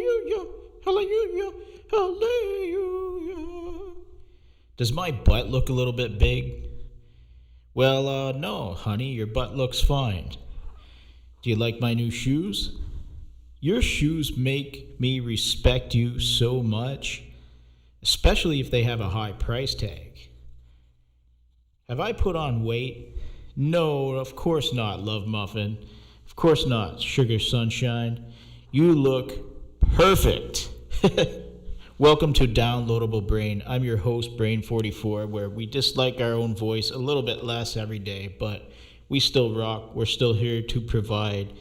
hallelujah, hallelujah, hallelujah. Does my butt look a little bit big? Well, no, honey, your butt looks fine. Do you like my new shoes? Your shoes make me respect you so much, especially if they have a high price tag. Have I put on weight? No, of course not, Love Muffin. Of course not, Sugar Sunshine. You look perfect. Welcome to Downloadable Brain. I'm your host, Brain44, where we dislike our own voice a little bit less every day, but we still rock. We're still here to provide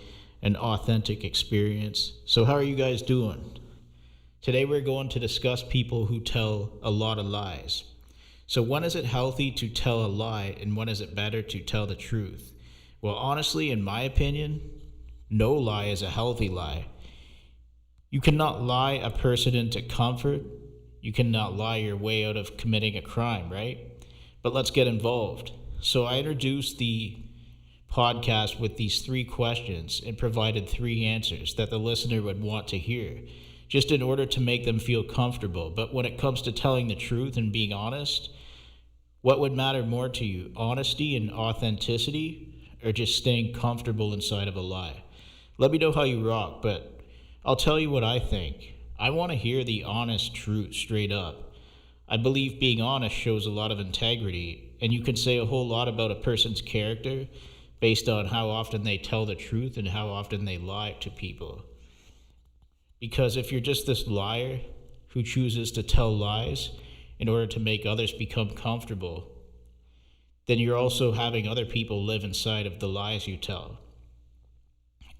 an authentic experience. So how are you guys doing? Today we're going to discuss people who tell a lot of lies. So when is it healthy to tell a lie, and when is it better to tell the truth? Well, honestly, in my opinion, no lie is a healthy lie. You cannot lie a person into comfort. You cannot lie your way out of committing a crime, right? But let's get involved. So I introduced the podcast with these 3 questions and provided 3 answers that the listener would want to hear, just in order to make them feel comfortable. But when it comes to telling the truth and being honest, what would matter more to you, honesty and authenticity, or just staying comfortable inside of a lie? Let me know how you rock, but I'll tell you what I think. I want to hear the honest truth straight up. I believe being honest shows a lot of integrity, and you can say a whole lot about a person's character based on how often they tell the truth and how often they lie to people. Because if you're just this liar who chooses to tell lies in order to make others become comfortable, then you're also having other people live inside of the lies you tell.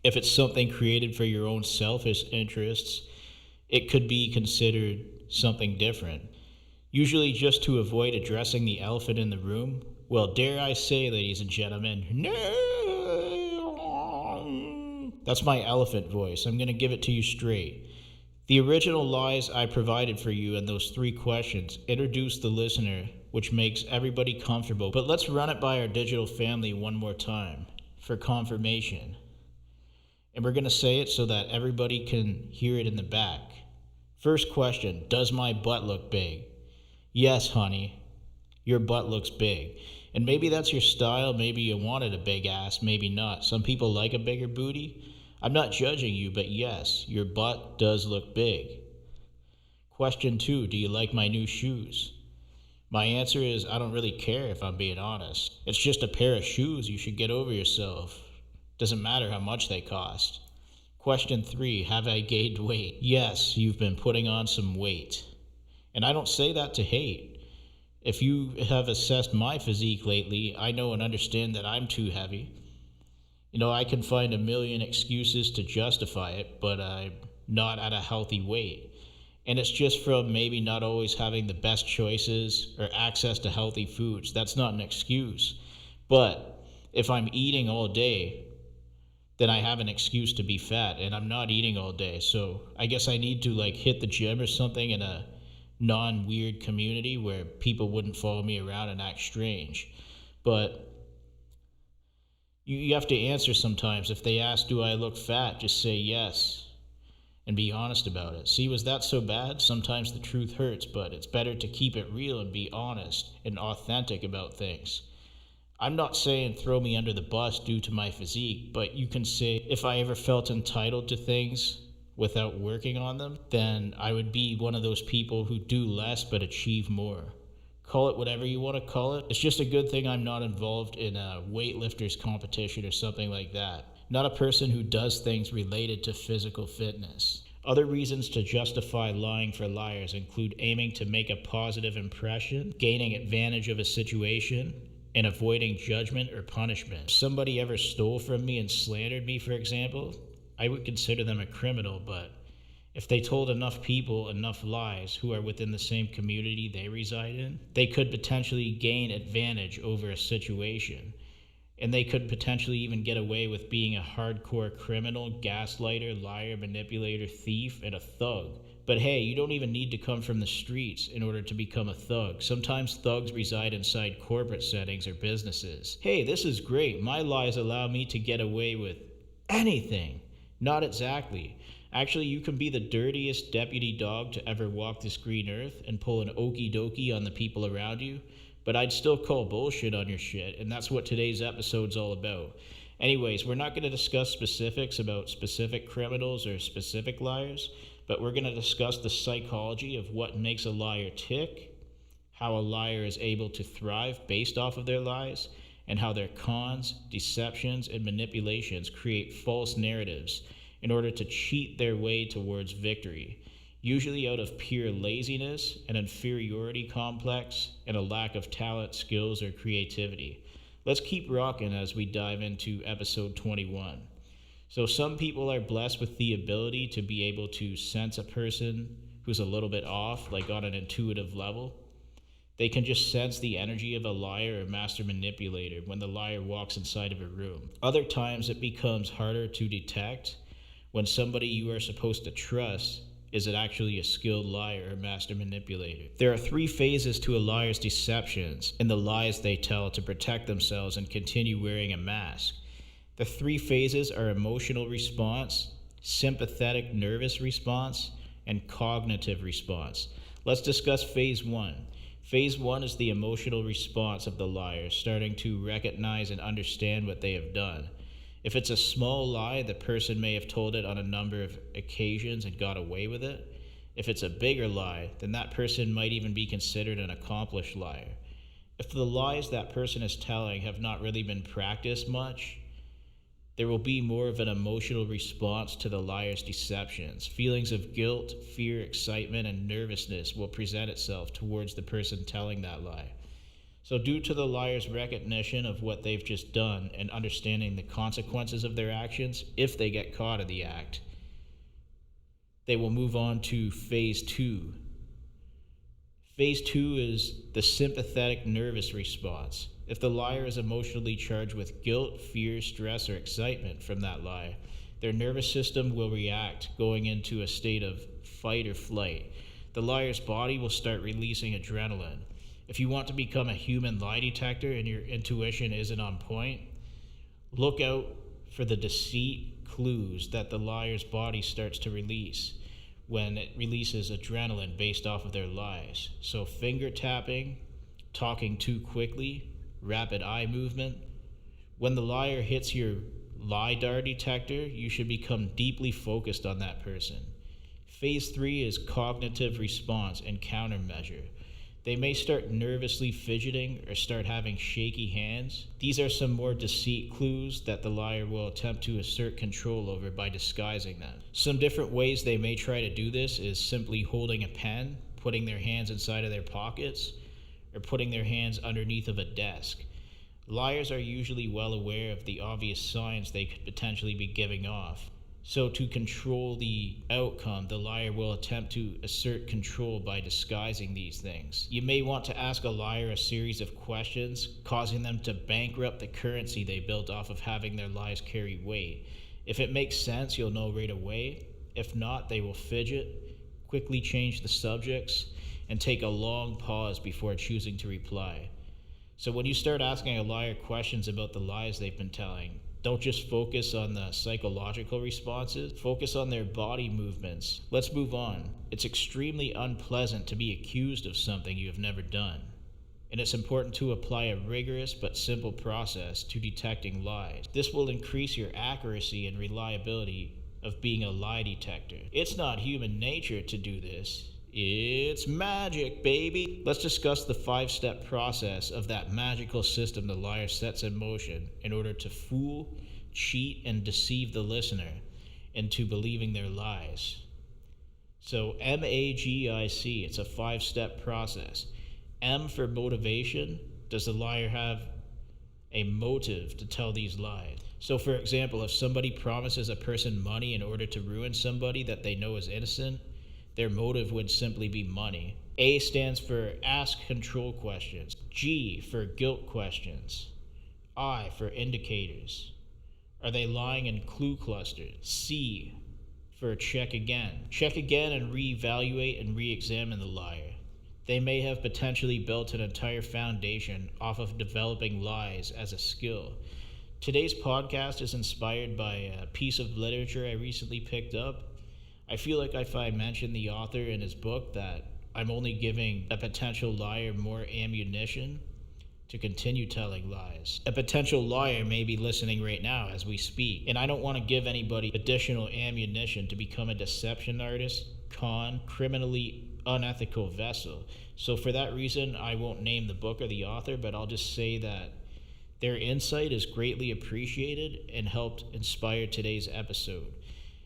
If it's something created for your own selfish interests, it could be considered something different. Usually just to avoid addressing the elephant in the room. Well, dare I say, ladies and gentlemen, no! That's my elephant voice. I'm going to give it to you straight. The original lies I provided for you in those 3 questions introduce the listener, which makes everybody comfortable. But let's run it by our digital family one more time for confirmation. And we're going to say it so that everybody can hear it in the back. First question, does my butt look big? Yes, honey, your butt looks big. And maybe that's your style, maybe you wanted a big ass, maybe not. Some people like a bigger booty. I'm not judging you, but yes, your butt does look big. Question 2, do you like my new shoes? My answer is I don't really care, if I'm being honest. It's just a pair of shoes, you should get over yourself. Doesn't matter how much they cost. Question 3, have I gained weight? Yes, you've been putting on some weight. And I don't say that to hate. If you have assessed my physique lately, I know and understand that I'm too heavy. You know, I can find a million excuses to justify it, but I'm not at a healthy weight. And it's just from maybe not always having the best choices or access to healthy foods. That's not an excuse. But if I'm eating all day, then I have an excuse to be fat, and I'm not eating all day. So I guess I need to hit the gym or something in a non-weird community where people wouldn't follow me around and act strange. But you have to answer sometimes. If they ask, do I look fat, just say yes and be honest about it. See, was that so bad? Sometimes the truth hurts, but it's better to keep it real and be honest and authentic about things. I'm not saying throw me under the bus due to my physique, but you can say if I ever felt entitled to things without working on them, then I would be one of those people who do less but achieve more. Call it whatever you want to call it. It's just a good thing I'm not involved in a weightlifters competition or something like that. Not a person who does things related to physical fitness. Other reasons to justify lying for liars include aiming to make a positive impression, gaining advantage of a situation, and avoiding judgment or punishment. If somebody ever stole from me and slandered me, for example, I would consider them a criminal, but if they told enough people enough lies who are within the same community they reside in, they could potentially gain advantage over a situation. And they could potentially even get away with being a hardcore criminal, gaslighter, liar, manipulator, thief, and a thug. But hey, you don't even need to come from the streets in order to become a thug. Sometimes thugs reside inside corporate settings or businesses. Hey, this is great. My lies allow me to get away with anything. Not exactly. Actually, you can be the dirtiest deputy dog to ever walk this green earth and pull an okie dokie on the people around you, but I'd still call bullshit on your shit, and that's what today's episode's all about. Anyways, we're not going to discuss specifics about specific criminals or specific liars, but we're going to discuss the psychology of what makes a liar tick, how a liar is able to thrive based off of their lies, and how their cons, deceptions, and manipulations create false narratives in order to cheat their way towards victory, usually out of pure laziness, an inferiority complex, and a lack of talent, skills, or creativity. Let's keep rocking as we dive into episode 21. So, some people are blessed with the ability to be able to sense a person who's a little bit off, like on an intuitive level. They can just sense the energy of a liar or master manipulator when the liar walks inside of a room. Other times it becomes harder to detect when somebody you are supposed to trust is it actually a skilled liar or master manipulator. There are three phases to a liar's deceptions and the lies they tell to protect themselves and continue wearing a mask. The three phases are emotional response, sympathetic nervous response, and cognitive response. Let's discuss phase one. Phase one is the emotional response of the liar, starting to recognize and understand what they have done. If it's a small lie, the person may have told it on a number of occasions and got away with it. If it's a bigger lie, then that person might even be considered an accomplished liar. If the lies that person is telling have not really been practiced much, there will be more of an emotional response to the liar's deceptions. Feelings of guilt, fear, excitement, and nervousness will present itself towards the person telling that lie. So, due to the liar's recognition of what they've just done and understanding the consequences of their actions, if they get caught in the act, they will move on to phase two. Phase two is the sympathetic nervous response. If the liar is emotionally charged with guilt, fear, stress, or excitement from that lie, their nervous system will react, going into a state of fight or flight. The liar's body will start releasing adrenaline. If you want to become a human lie detector and your intuition isn't on point, look out for the deceit clues that the liar's body starts to release when it releases adrenaline based off of their lies. So finger tapping, talking too quickly, rapid eye movement. When the liar hits your LiDAR detector, you should become deeply focused on that person. Phase 3 is cognitive response and countermeasure. They may start nervously fidgeting or start having shaky hands. These are some more deceit clues that the liar will attempt to assert control over by disguising them. Some different ways they may try to do this is simply holding a pen, putting their hands inside of their pockets, or putting their hands underneath of a desk. Liars are usually well aware of the obvious signs they could potentially be giving off. So to control the outcome, the liar will attempt to assert control by disguising these things. You may want to ask a liar a series of questions, causing them to bankrupt the currency they built off of having their lies carry weight. If it makes sense, you'll know right away. If not, they will fidget, quickly change the subjects, and take a long pause before choosing to reply. So when you start asking a liar questions about the lies they've been telling, don't just focus on the psychological responses, focus on their body movements. Let's move on. It's extremely unpleasant to be accused of something you have never done. And it's important to apply a rigorous but simple process to detecting lies. This will increase your accuracy and reliability of being a lie detector. It's not human nature to do this. It's magic, baby. Let's discuss the 5-step process of that magical system the liar sets in motion in order to fool, cheat, and deceive the listener into believing their lies. So MAGIC, it's a 5-step process. M for motivation. Does the liar have a motive to tell these lies? So for example, if somebody promises a person money in order to ruin somebody that they know is innocent, their motive would simply be money. A stands for ask control questions. G for guilt questions. I for indicators. Are they lying in clue clusters? C for check again. Check again and reevaluate and re-examine the liar. They may have potentially built an entire foundation off of developing lies as a skill. Today's podcast is inspired by a piece of literature I recently picked up. I feel like if I mention the author in his book that I'm only giving a potential liar more ammunition to continue telling lies. A potential liar may be listening right now as we speak, and I don't want to give anybody additional ammunition to become a deception artist, con, criminally unethical vessel. So for that reason, I won't name the book or the author, but I'll just say that their insight is greatly appreciated and helped inspire today's episode.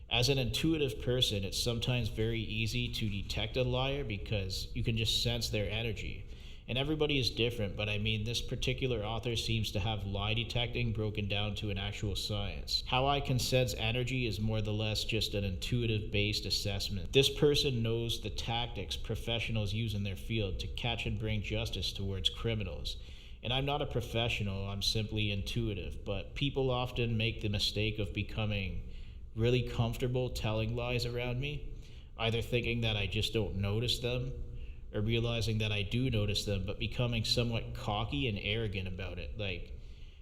As an intuitive person, it's sometimes very easy to detect a liar because you can just sense their energy. And everybody is different, but I mean, this particular author seems to have lie detecting broken down to an actual science. How I can sense energy is more or less just an intuitive based assessment. This person knows the tactics professionals use in their field to catch and bring justice towards criminals. And I'm not a professional, I'm simply intuitive, but people often make the mistake of becoming really comfortable telling lies around me, either thinking that I just don't notice them or realizing that I do notice them, but becoming somewhat cocky and arrogant about it, like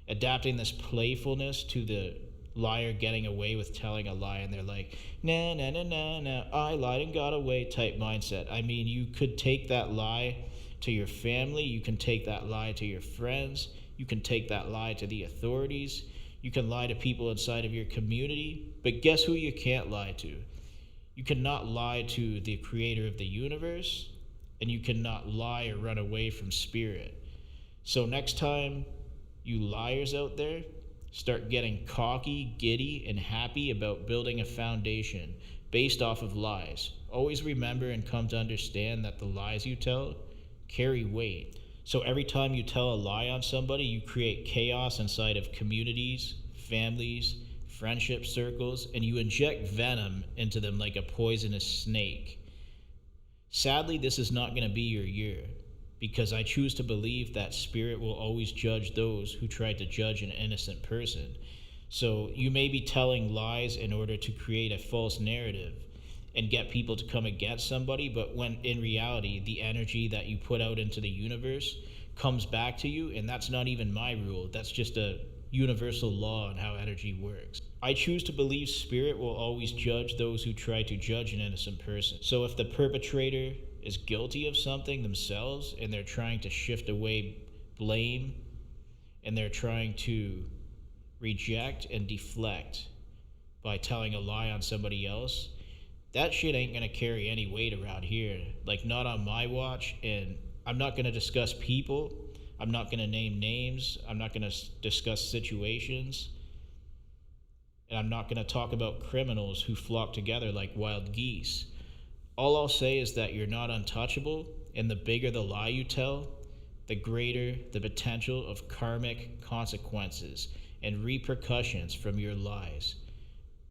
adapting this playfulness to the liar getting away with telling a lie, and they're like, nah, nah, nah, nah, nah, I lied and got away type mindset. I mean, you could take that lie to your family, you can take that lie to your friends, you can take that lie to the authorities, you can lie to people inside of your community, but guess who you can't lie to? You cannot lie to the creator of the universe, and you cannot lie or run away from spirit. So next time you liars out there start getting cocky, giddy, and happy about building a foundation based off of lies, always remember and come to understand that the lies you tell carry weight. So every time you tell a lie on somebody, you create chaos inside of communities, families, friendship circles, and you inject venom into them like a poisonous snake. Sadly, this is not going to be your year, because I choose to believe that spirit will always judge those who try to judge an innocent person. So you may be telling lies in order to create a false narrative and get people to come against somebody, but when in reality the energy that you put out into the universe comes back to you, and that's not even my rule, that's just a universal law on how energy works. I choose to believe spirit will always judge those who try to judge an innocent person. So if the perpetrator is guilty of something themselves and they're trying to shift away blame and they're trying to reject and deflect by telling a lie on somebody else, that shit ain't gonna carry any weight around here. Like, not on my watch. And I'm not gonna discuss people, I'm not gonna name names, I'm not gonna discuss situations, and I'm not gonna talk about criminals who flock together like wild geese. All I'll say is that you're not untouchable, and the bigger the lie you tell, the greater the potential of karmic consequences and repercussions from your lies.